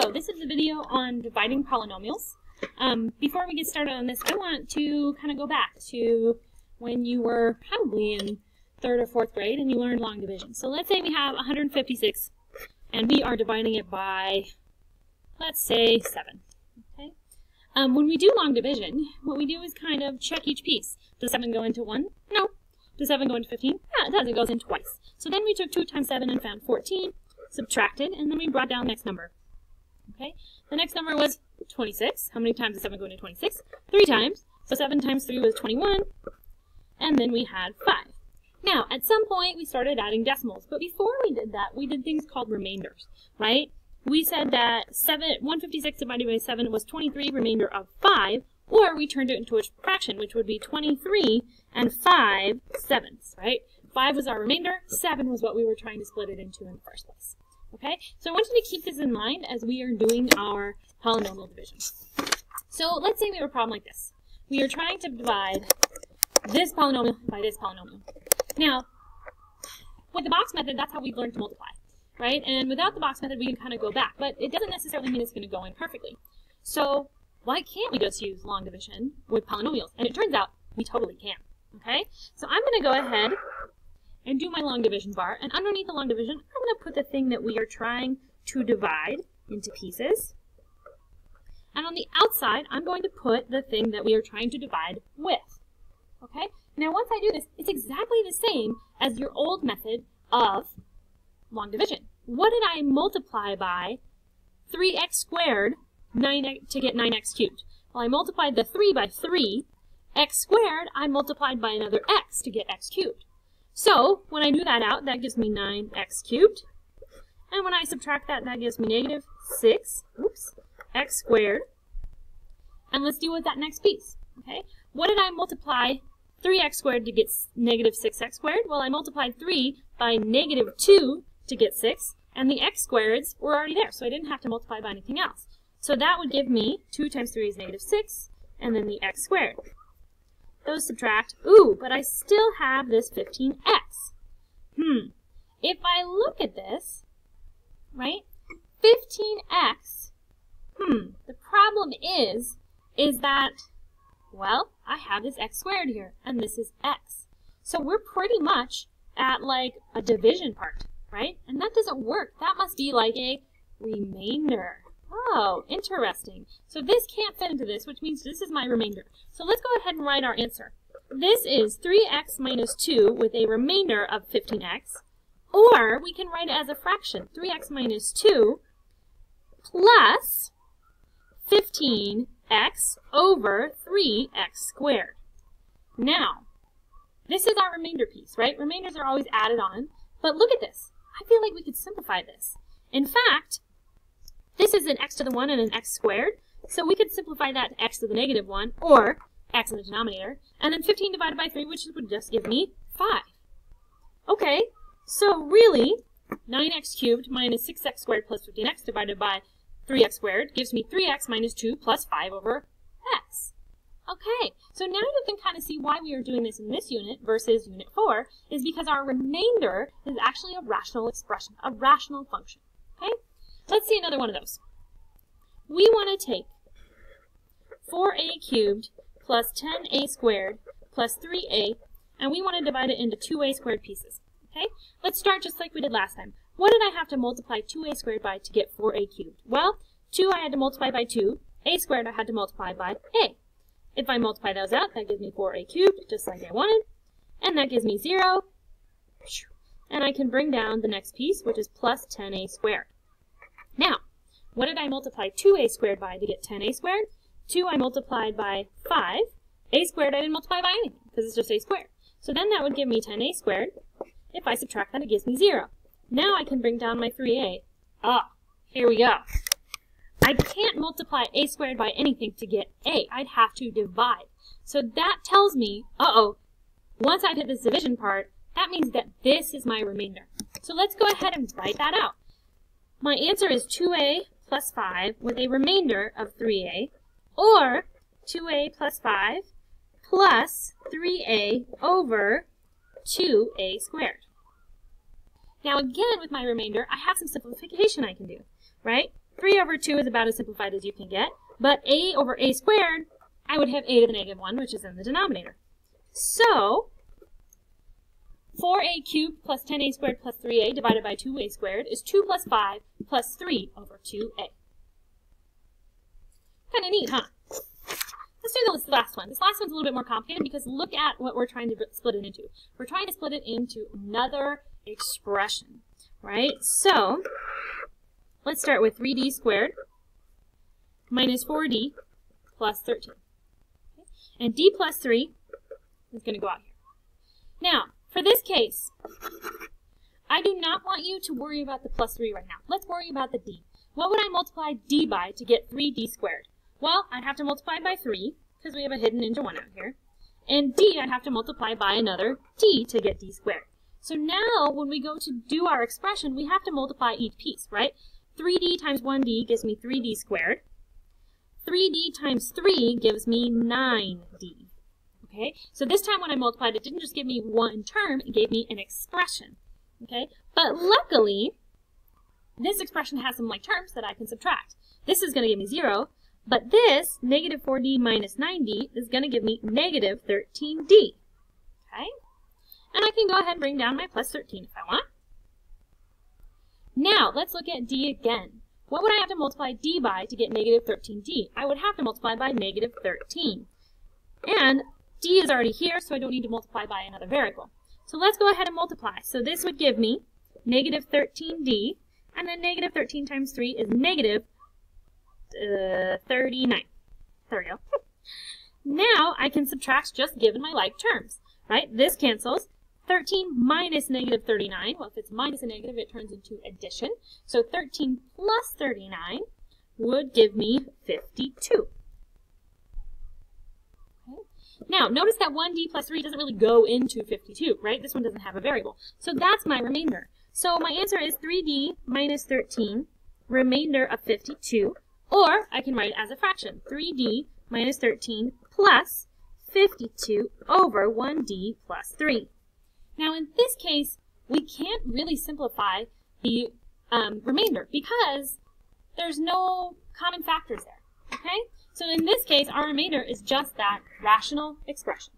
So this is a video on dividing polynomials. Before we get started on this, I want to kind of go back to when you were probably in 3rd or 4th grade and you learned long division. So let's say we have 156 and we are dividing it by, let's say, 7. Okay. When we do long division, what we do is kind of check each piece. Does 7 go into 1? No. Does 7 go into 15? Yeah, it does. It goes in twice. So then we took 2 times 7 and found 14, subtracted, and then we brought down the next number. Okay, the next number was 26. How many times does 7 go into 26? 3 times. So 7 times 3 was 21. And then we had 5. Now, at some point, we started adding decimals. But before we did that, we did things called remainders, right? We said that 156 divided by 7 was 23, remainder of 5. Or we turned it into a fraction, which would be 23 and 5 sevenths, right? 5 was our remainder. 7 was what we were trying to split it into in the first place. Okay, so I want you to keep this in mind as we are doing our polynomial division. So let's say we have a problem like this. We are trying to divide this polynomial by this polynomial. Now, with the box method, that's how we've learned to multiply, right? And without the box method, we can kind of go back, but it doesn't necessarily mean it's going to go in perfectly. So why can't we just use long division with polynomials? And it turns out we totally can, okay? So I'm going to go ahead and do my long division bar, and underneath the long division, I'm going to put the thing that we are trying to divide into pieces. And on the outside, I'm going to put the thing that we are trying to divide with. Okay? Now, once I do this, it's exactly the same as your old method of long division. What did I multiply by 3x squared to get 9x cubed? Well, I multiplied the 3 by 3. X squared, I multiplied by another x to get x cubed. So, when I do that out, that gives me 9x cubed. And when I subtract that, that gives me negative 6, x squared. And let's deal with that next piece, okay? What did I multiply 3x squared to get negative 6x squared? Well, I multiplied 3 by negative 2 to get 6, and the x squareds were already there, so I didn't have to multiply by anything else. So that would give me 2 times 3 is negative 6, and then the x squared. Those subtract. Ooh, but I still have this 15x. If I look at this, right, 15x, the problem is that, well, I have this x squared here, and this is x. So we're pretty much at like a division part, right? And that doesn't work. That must be like a remainder. Oh, interesting. So this can't fit into this, which means this is my remainder. So let's go ahead and write our answer. This is 3x minus 2 with a remainder of 15x. Or we can write it as a fraction. 3x minus 2 plus 15x over 3x squared. Now, this is our remainder piece, right? Remainders are always added on. But look at this. I feel like we could simplify this. In fact, this is an x to the 1 and an x squared, so we could simplify that to x to the negative 1, or x in the denominator, and then 15 divided by 3, which would just give me 5. Okay, so really, 9x cubed minus 6x squared plus 15x divided by 3x squared gives me 3x minus 2 plus 5 over x. Okay, so now you can kind of see why we are doing this in this unit versus unit 4, is because our remainder is actually a rational expression, a rational function. Okay? Let's see another one of those. We want to take 4a cubed plus 10a squared plus 3a, and we want to divide it into 2a squared pieces. Okay? Let's start just like we did last time. What did I have to multiply 2a squared by to get 4a cubed? Well, 2 I had to multiply by 2, a squared I had to multiply by a. If I multiply those out, that gives me 4a cubed, just like I wanted, and that gives me 0, and I can bring down the next piece, which is plus 10a squared. Now, what did I multiply 2a squared by to get 10a squared? 2 I multiplied by 5. A squared I didn't multiply by anything, because it's just a squared. So then that would give me 10a squared. If I subtract that, it gives me 0. Now I can bring down my 3a. Here we go. I can't multiply a squared by anything to get a. I'd have to divide. So that tells me, once I hit this division part, that means that this is my remainder. So let's go ahead and write that out. My answer is 2a plus 5 with a remainder of 3a, or 2a plus 5 plus 3a over 2a squared. Now again, with my remainder, I have some simplification I can do, right? 3 over over 2 is about as simplified as you can get, but a over a squared, I would have a to the negative 1, which is in the denominator. So, 4a cubed plus 10a squared plus 3a divided by 2a squared is 2 plus 5 plus 3 over 2a. Kind of neat, huh? Let's do this last one. This last one's a little bit more complicated because look at what we're trying to split it into. We're trying to split it into another expression, right? So, let's start with 3d squared minus 4d plus 13. Okay? And d plus 3 is going to go out here. Now, for this case, I do not want you to worry about the plus 3 right now. Let's worry about the d. What would I multiply d by to get 3d squared? Well, I'd have to multiply by 3, because we have a hidden into 1 out here. And d, I'd have to multiply by another d to get d squared. So now, when we go to do our expression, we have to multiply each piece, right? 3d times 1d gives me 3d squared. 3d times 3 gives me 9d. Okay? So this time when I multiplied, it didn't just give me one term, it gave me an expression. Okay? But luckily, this expression has some like terms that I can subtract. This is going to give me 0. But this, negative 4d minus 9d, is going to give me negative 13d. Okay? And I can go ahead and bring down my plus 13 if I want. Now, let's look at d again. What would I have to multiply d by to get negative 13d? I would have to multiply by negative 13. And d is already here, so I don't need to multiply by another variable. So let's go ahead and multiply. So this would give me negative 13d, and then negative 13 times 3 is negative 39. There we go. Now I can subtract just given my like terms, right? This cancels. 13 minus negative 39, well, if it's minus a negative, it turns into addition. So 13 plus 39 would give me 52. Okay. Now, notice that 1d plus 3 doesn't really go into 52, right? This one doesn't have a variable. So that's my remainder. So my answer is 3d minus 13, remainder of 52. Or I can write it as a fraction, 3d minus 13 plus 52 over 1d plus 3. Now in this case, we can't really simplify the remainder because there's no common factors there, okay? So in this case, our remainder is just that rational expression.